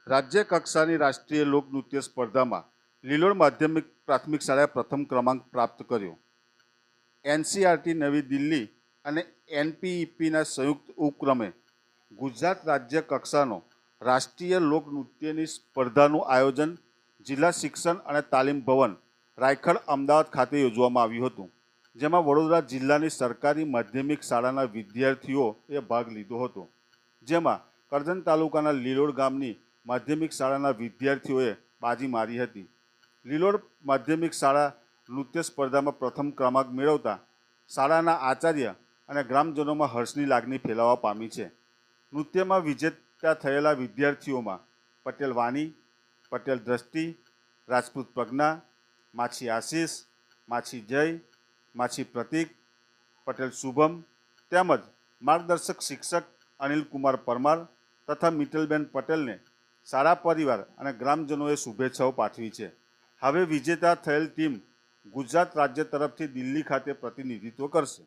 રાજ્ય કક્ષાની રાષ્ટ્રીય લોકનૃત્ય સ્પર્ધામાં લીલોડ માધ્યમિક પ્રાથમિક શાળાએ પ્રથમ ક્રમાંક પ્રાપ્ત કર્યો. એનસીઆરટી નવી દિલ્હી અને એનપીઈપીના સંયુક્ત ઉપક્રમે ગુજરાત રાજ્ય કક્ષાનો રાષ્ટ્રીય લોકનૃત્યની સ્પર્ધાનું આયોજન જિલ્લા શિક્ષણ અને તાલીમ ભવન રાયખડ અમદાવાદ ખાતે યોજવામાં આવ્યું હતું, જેમાં વડોદરા જિલ્લાની સરકારી માધ્યમિક શાળાના વિદ્યાર્થીઓએ ભાગ લીધો હતો. જેમાં કરજણ તાલુકાના લીલોડ ગામની માધ્યમિક શાળાના વિદ્યાર્થીઓએ બાજી મારી હતી. લીલોડ માધ્યમિક શાળા નૃત્ય સ્પર્ધામાં પ્રથમ ક્રમાંક મેળવતા શાળાના આચાર્ય અને ગ્રામજનોમાં હર્ષની લાગણી ફેલાવા પામી છે. નૃત્યમાં વિજેતા થયેલા વિદ્યાર્થીઓમાં પટેલ વાણી, પટેલ દ્રષ્ટિ, રાજપૂત પ્રજ્ઞા, માછી આશીષ, માછી જય, માછી પ્રતીક, પટેલ શુભમ તેમજ માર્ગદર્શક શિક્ષક અનિલકુમાર પરમાર તથા મિત્તલબેન પટેલને શાળા પરિવાર અને ગ્રામજનોએ શુભેચ્છાઓ પાઠવી છે. હવે વિજેતા થયેલ ટીમ ગુજરાત રાજ્ય તરફથી દિલ્હી ખાતે પ્રતિનિધિત્વ કરશે.